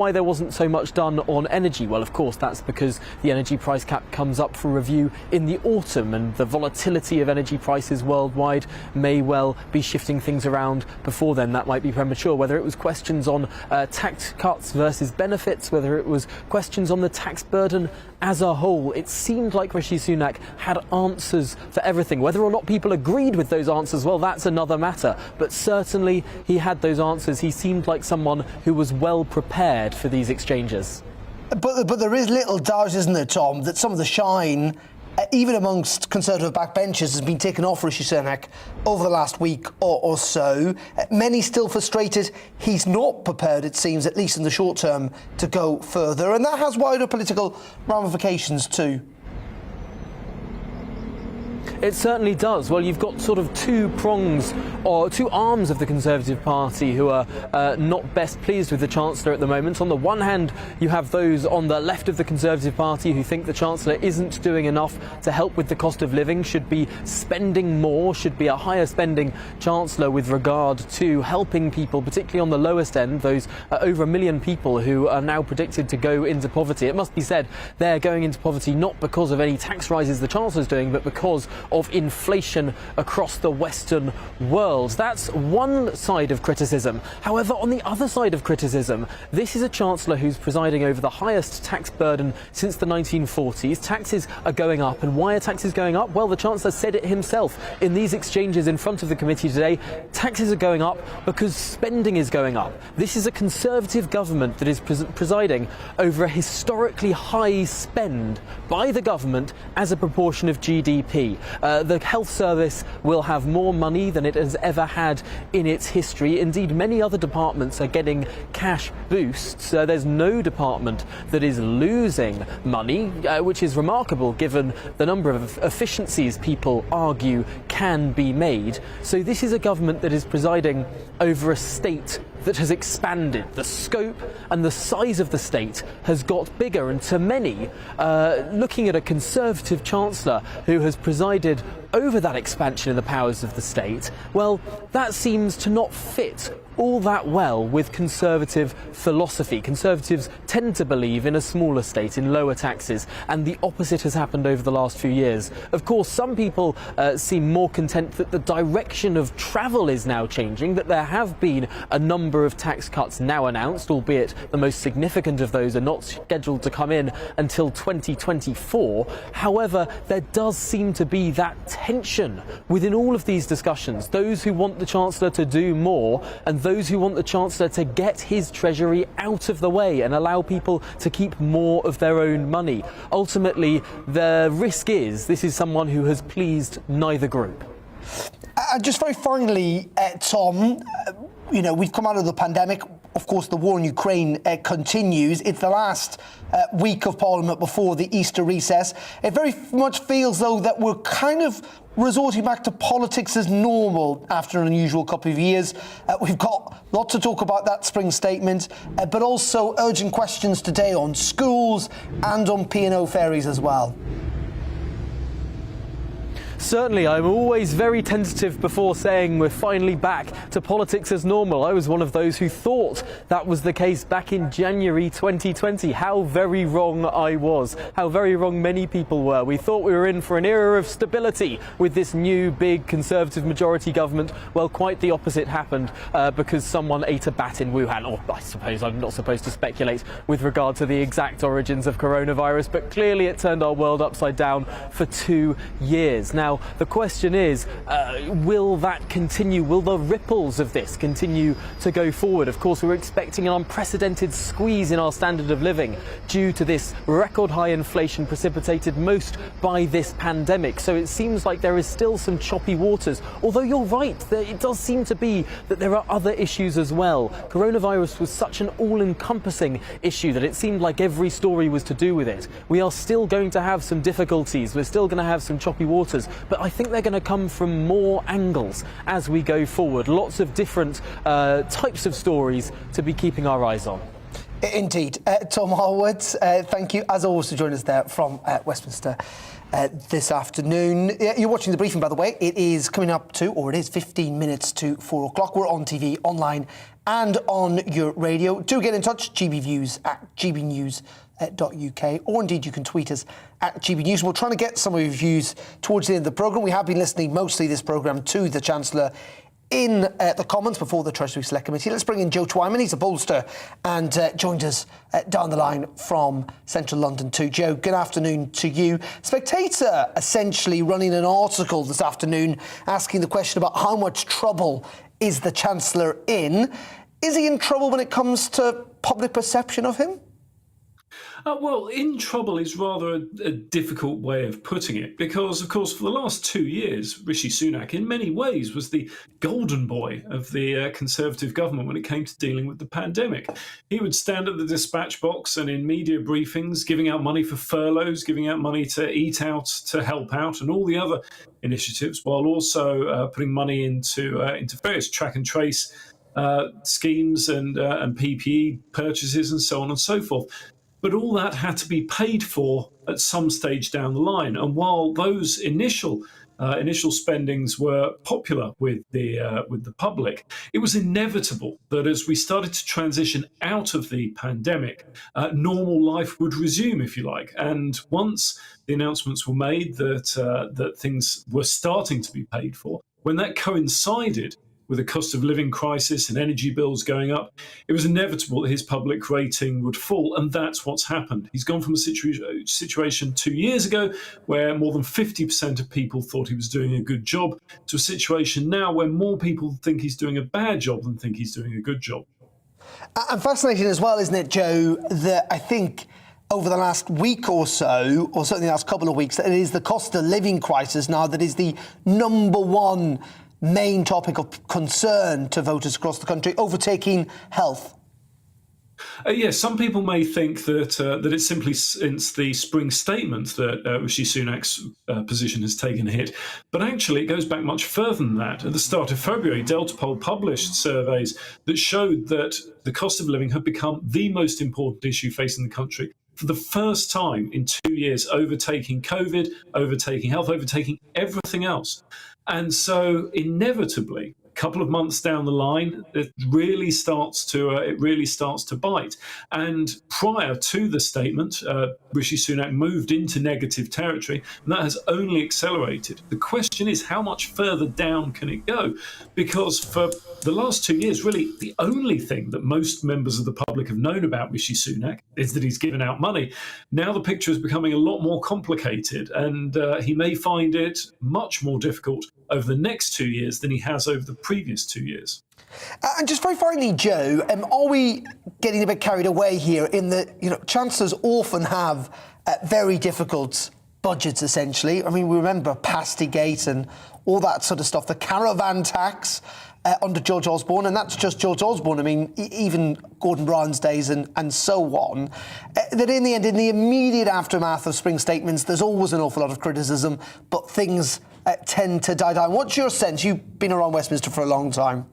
Why there wasn't so much done on energy? Well, of course, that's because the energy price cap comes up for review in the autumn, and the volatility of energy prices worldwide may well be shifting things around before then. That might be premature. Whether it was questions on tax cuts versus benefits, whether it was questions on the tax burden as a whole, it seemed like Rishi Sunak had answers for everything. Whether or not people agreed with those answers, well, that's another matter. But certainly he had those answers. He seemed like someone who was well prepared for these exchanges. But there is little doubt, isn't there, Tom, that some of the shine, even amongst Conservative backbenchers, has been taken off Rishi Sunak over the last week or so. Many still frustrated he's not prepared, it seems, at least in the short term, to go further. And that has wider political ramifications too. It certainly does. Well, you've got sort of two prongs, or two arms of the Conservative Party who are not best pleased with the Chancellor at the moment. On the one hand, you have those on the left of the Conservative Party who think the Chancellor isn't doing enough to help with the cost of living, should be spending more, should be a higher spending Chancellor with regard to helping people, particularly on the lowest end, those over 1 million people who are now predicted to go into poverty. It must be said, they're going into poverty not because of any tax rises the Chancellor's doing, but because of inflation across the Western world. That's one side of criticism. However, on the other side of criticism, this is a Chancellor who's presiding over the highest tax burden since the 1940s. Taxes are going up. And why are taxes going up? Well, the Chancellor said it himself in these exchanges in front of the committee today. Taxes are going up because spending is going up. This is a Conservative government that is presiding over a historically high spend by the government as a proportion of GDP. The health service will have more money than it has ever had in its history. Indeed, many other departments are getting cash boosts. There's no department that is losing money, which is remarkable given the number of efficiencies people argue can be made. So this is a government that is presiding over a state that has expanded. The scope and the size of the state has got bigger, and to many, looking at a Conservative Chancellor who has presided over that expansion in the powers of the state, well, that seems to not fit all that well with Conservative philosophy. Conservatives tend to believe in a smaller state, in lower taxes, and the opposite has happened over the last few years. Of course, some people seem more content that the direction of travel is now changing, that there have been a number of tax cuts now announced, albeit the most significant of those are not scheduled to come in until 2024. However, there does seem to be that tension within all of these discussions. Those who want the Chancellor to do more, and those who want the Chancellor to get his treasury out of the way and allow people to keep more of their own money. Ultimately, the risk is this is someone who has pleased neither group. Just very finally, Tom, you know, we've come out of the pandemic. Of course, the war in Ukraine continues. It's the last week of Parliament before the Easter recess. It very much feels, though, that we're kind of resorting back to politics as normal after an unusual couple of years. We've got lots to talk about that spring statement, but also urgent questions today on schools and on P&O ferries as well. Certainly, I'm always very tentative before saying we're finally back to politics as normal. I was one of those who thought that was the case back in January 2020. How very wrong I was. How very wrong many people were. We thought we were in for an era of stability with this new big Conservative majority government. Well, quite the opposite happened because someone ate a bat in Wuhan. Or I suppose I'm not supposed to speculate with regard to the exact origins of coronavirus, but clearly it turned our world upside down for 2 years. Now, the question is, will that continue? Will the ripples of this continue to go forward? Of course, we're expecting an unprecedented squeeze in our standard of living due to this record high inflation precipitated most by this pandemic. So it seems like there is still some choppy waters. Although you're right, it does seem to be that there are other issues as well. Coronavirus was such an all-encompassing issue that it seemed like every story was to do with it. We are still going to have some difficulties. We're still going to have some choppy waters. But I think they're going to come from more angles as we go forward. Lots of different types of stories to be keeping our eyes on. Indeed. Tom Harwood, thank you, as always, for joining us there from Westminster this afternoon. You're watching The Briefing, by the way. It is coming up to, or it is 15 minutes to 4 o'clock. We're on TV, online and on your radio. Do get in touch, gbviews@gbnews.uk, or indeed you can tweet us at GBNews. We're trying to get some of your views towards the end of the programme. We have been listening mostly this programme to the Chancellor in the Commons before the Treasury Select Committee. Let's bring in Joe Twyman. He's a pollster and joined us down the line from central London too. Joe, good afternoon to you. Spectator essentially running an article this afternoon asking the question about how much trouble is the Chancellor in. Is he in trouble when it comes to public perception of him? Well, in trouble is rather a difficult way of putting it, because, of course, for the last 2 years, Rishi Sunak, in many ways, was the golden boy of the Conservative government when it came to dealing with the pandemic. He would stand at the dispatch box and in media briefings, giving out money for furloughs, giving out money to eat out, to help out, and all the other initiatives, while also putting money into various track and trace schemes and PPE purchases and so on and so forth. But all that had to be paid for at some stage down the line. And while those initial spendings were popular with the public, it was inevitable that as we started to transition out of the pandemic, normal life would resume, if you like. And once the announcements were made that things were starting to be paid for, when that coincided with a cost of living crisis and energy bills going up, it was inevitable that his public rating would fall, and that's what's happened. He's gone from a situation 2 years ago where more than 50% of people thought he was doing a good job to a situation now where more people think he's doing a bad job than think he's doing a good job. And fascinating as well, isn't it, Joe, that I think over the last week or so, or certainly the last couple of weeks, that it is the cost of living crisis now that is the number one main topic of concern to voters across the country, overtaking health. Yes, some people may think that it's simply since the spring statement that Rishi Sunak's position has taken a hit. But actually, it goes back much further than that. At the start of February, Delta Poll published surveys that showed that the cost of living had become the most important issue facing the country for the first time in 2 years, overtaking COVID, overtaking health, overtaking everything else. And so inevitably, a couple of months down the line, it really starts to bite. And prior to the statement, Rishi Sunak moved into negative territory, and that has only accelerated. The question is, how much further down can it go? Because for the last 2 years, really, the only thing that most members of the public have known about Rishi Sunak is that he's given out money. Now the picture is becoming a lot more complicated, and he may find it much more difficult over the next 2 years than he has over the previous 2 years. And just very finally, Joe, are we getting a bit carried away here in that, chancellors often have very difficult budgets, essentially? I mean, we remember Pastygate and all that sort of stuff, the caravan tax under George Osborne, and that's just George Osborne. I mean, even Gordon Brown's days and so on. That in the end, in the immediate aftermath of spring statements, there's always an awful lot of criticism, but things tend to die down. What's your sense? You've been around Westminster for a long time.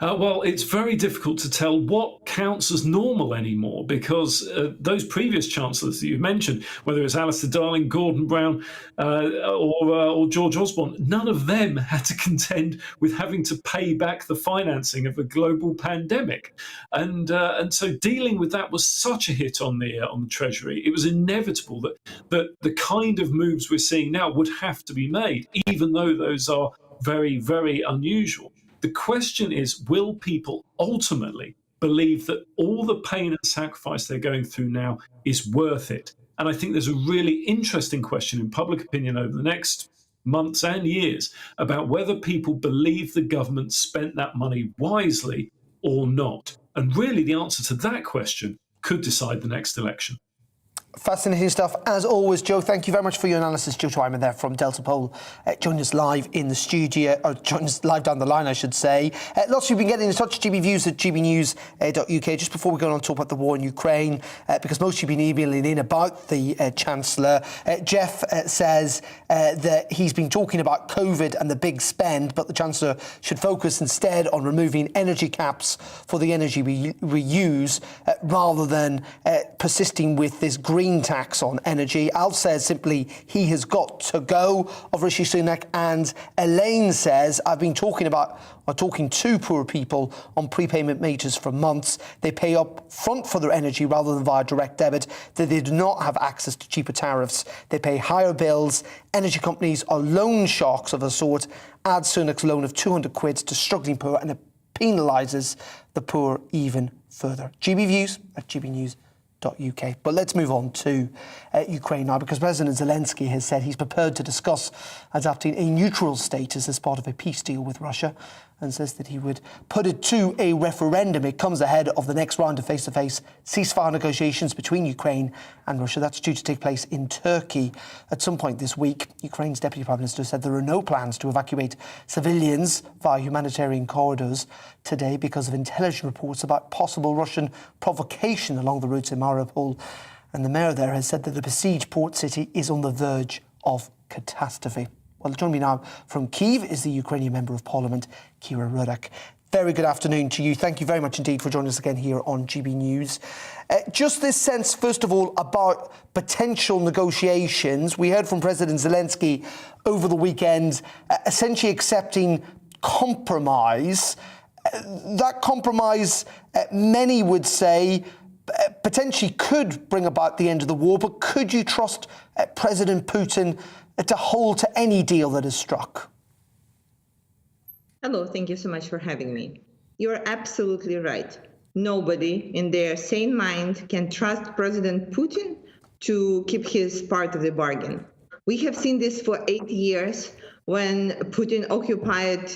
Well, it's very difficult to tell what counts as normal anymore, because those previous chancellors that you mentioned, whether it's Alistair Darling, Gordon Brown or George Osborne, none of them had to contend with having to pay back the financing of a global pandemic. And so dealing with that was such a hit on the Treasury. It was inevitable that the kind of moves we're seeing now would have to be made, even though those are very, very unusual. The question is, will people ultimately believe that all the pain and sacrifice they're going through now is worth it? And I think there's a really interesting question in public opinion over the next months and years about whether people believe the government spent that money wisely or not. And really, the answer to that question could decide the next election. Fascinating stuff. As always, Joe, thank you very much for your analysis. Joe Twyman there from Delta Poll. Join us live in the studio, or join us live down the line, I should say. Lots of you have been getting in touch, gbviews at gbnews.uk. Just before we go on to talk about the war in Ukraine, because most of you have been emailing in about the Chancellor. Jeff says that he's been talking about COVID and the big spend, but the Chancellor should focus instead on removing energy caps for the energy we use, rather than persisting with this green green tax on energy. Al says simply he has got to go of Rishi Sunak, and Elaine says, I've been talking to poor people on prepayment meters for months. They pay up front for their energy rather than via direct debit. They do not have access to cheaper tariffs. They pay higher bills. Energy companies are loan sharks of a sort. Add Sunak's loan of 200 quid to struggling poor, and it penalises the poor even further. GB Views at GBNews.uk. But let's move on to Ukraine now, because President Zelensky has said he's prepared to discuss adapting a neutral status as part of a peace deal with Russia, and says that he would put it to a referendum. It comes ahead of the next round of face-to-face ceasefire negotiations between Ukraine and Russia. That's due to take place in Turkey at some point this week. Ukraine's Deputy Prime Minister said there are no plans to evacuate civilians via humanitarian corridors today because of intelligence reports about possible Russian provocation along the routes in Mariupol. And the mayor there has said that the besieged port city is on the verge of catastrophe. Well, joining me now from Kyiv is the Ukrainian Member of Parliament, Kira Rudak. Very good afternoon to you. Thank you very much indeed for joining us again here on GB News. Just this sense, first of all, about potential negotiations. We heard from President Zelensky over the weekend, essentially accepting compromise. That compromise, many would say, potentially could bring about the end of the war, but could you trust President Putin to hold to any deal that is struck? Hello, thank you so much for having me. You're absolutely right. Nobody in their sane mind can trust President Putin to keep his part of the bargain. We have seen this for 8 years when Putin occupied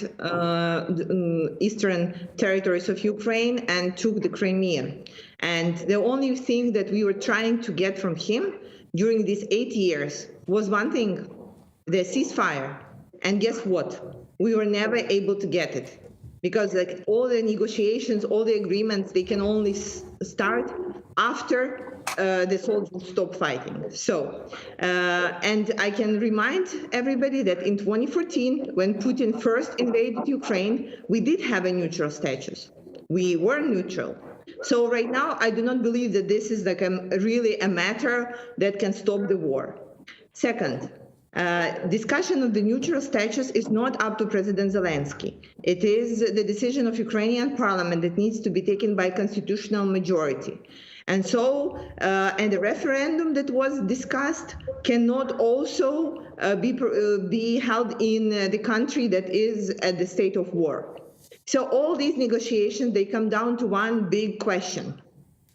eastern territories of Ukraine and took the Crimea. And the only thing that we were trying to get from him during these 8 years was one thing, the ceasefire. And guess what? We were never able to get it, because like all the negotiations, all the agreements, they can only start after the soldiers stop fighting. So, and I can remind everybody that in 2014, when Putin first invaded Ukraine, we did have a neutral status. We were neutral. So right now, I do not believe that this is like really a matter that can stop the war. Second, discussion of the neutral status is not up to President Zelensky. It is the decision of Ukrainian parliament that needs to be taken by constitutional majority. And so, and the referendum that was discussed cannot also be held in the country that is at the state of war. So all these negotiations, they come down to one big question.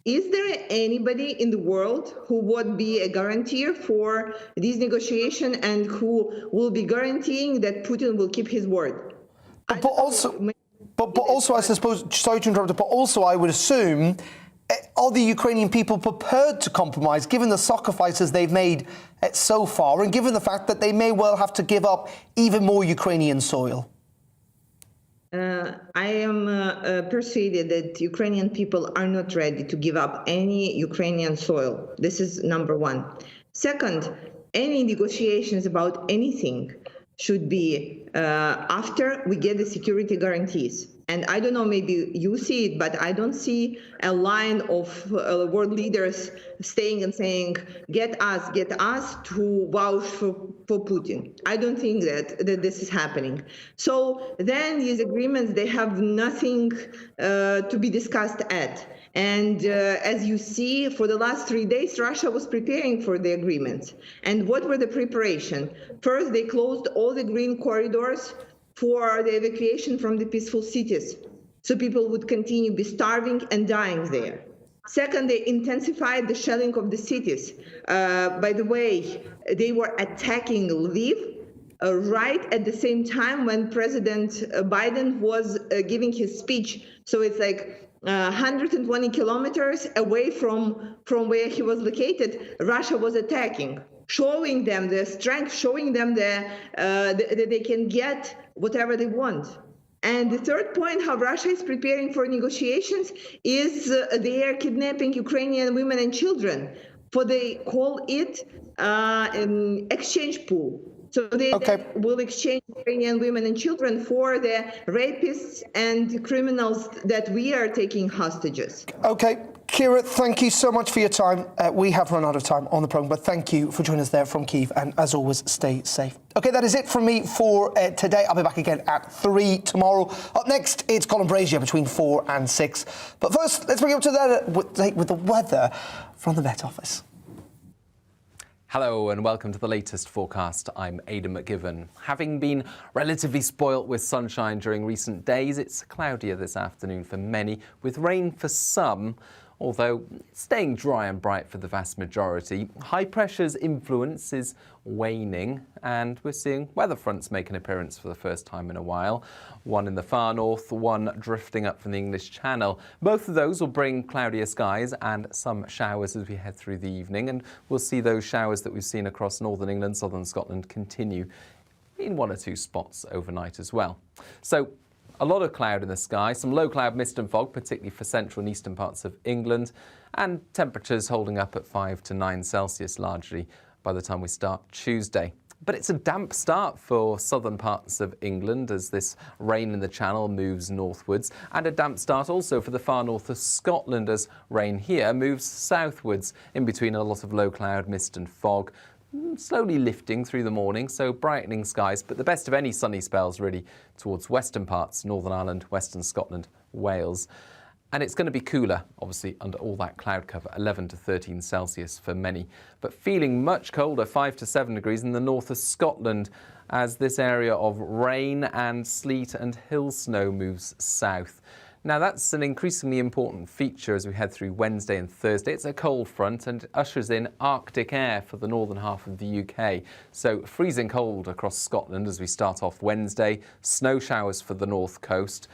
Is there anybody in the world who would be a guarantor for these negotiations and who will be guaranteeing that Putin will keep his word? But also, I suppose, sorry to interrupt, but also I would assume, are the Ukrainian people prepared to compromise, given the sacrifices they've made so far, and given the fact that they may well have to give up even more Ukrainian soil? I am persuaded that Ukrainian people are not ready to give up any Ukrainian soil. This is number one. Second, any negotiations about anything should be after we get the security guarantees. And I don't know, maybe you see it, but I don't see a line of world leaders staying and saying, get us to vouch for Putin. I don't think that this is happening. So then these agreements, they have nothing to be discussed at. And as you see, for the last 3 days, Russia was preparing for the agreements. And what were the preparation? First, they closed all the green corridors for the evacuation from the peaceful cities, so people would continue to be starving and dying there. Second, they intensified the shelling of the cities. By the way, they were attacking Lviv right at the same time when President Biden was giving his speech. So it's like 120 kilometers away from where he was located, Russia was attacking, showing them their strength, showing them that they can get whatever they want. And the third point, how Russia is preparing for negotiations, is they are kidnapping Ukrainian women and children. For they call it exchange pool. So they will exchange Ukrainian women and children for the rapists and criminals that we are taking hostages. Okay. Ciara, thank you so much for your time. We have run out of time on the programme, but thank you for joining us there from Kyiv, and as always, stay safe. OK, that is it from me for today. I'll be back again at 3 tomorrow. Up next, it's Colin Brazier between 4 and 6. But first, let's bring you up to date with the weather from the Met Office. Hello and welcome to the latest forecast. I'm Aidan McGivern. Having been relatively spoilt with sunshine during recent days, it's cloudier this afternoon for many, with rain for some, although staying dry and bright for the vast majority. High pressure's influence is waning, and we're seeing weather fronts make an appearance for the first time in a while. One in the far north, one drifting up from the English Channel. Both of those will bring cloudier skies and some showers as we head through the evening, and we'll see those showers that we've seen across northern England, southern Scotland continue in one or two spots overnight as well. So a lot of cloud in the sky, some low cloud mist and fog, particularly for central and eastern parts of England, and temperatures holding up at 5 to 9 Celsius largely by the time we start Tuesday. But it's a damp start for southern parts of England as this rain in the Channel moves northwards, and a damp start also for the far north of Scotland as rain here moves southwards in between a lot of low cloud mist and fog, slowly lifting through the morning, so brightening skies, but the best of any sunny spells really towards western parts, Northern Ireland, Western Scotland, Wales. And it's going to be cooler, obviously, under all that cloud cover, 11 to 13 Celsius for many, but feeling much colder, 5 to 7 degrees in the north of Scotland as this area of rain and sleet and hill snow moves south. Now, that's an increasingly important feature as we head through Wednesday and Thursday. It's a cold front and ushers in Arctic air for the northern half of the UK. So freezing cold across Scotland as we start off Wednesday, snow showers for the north coast,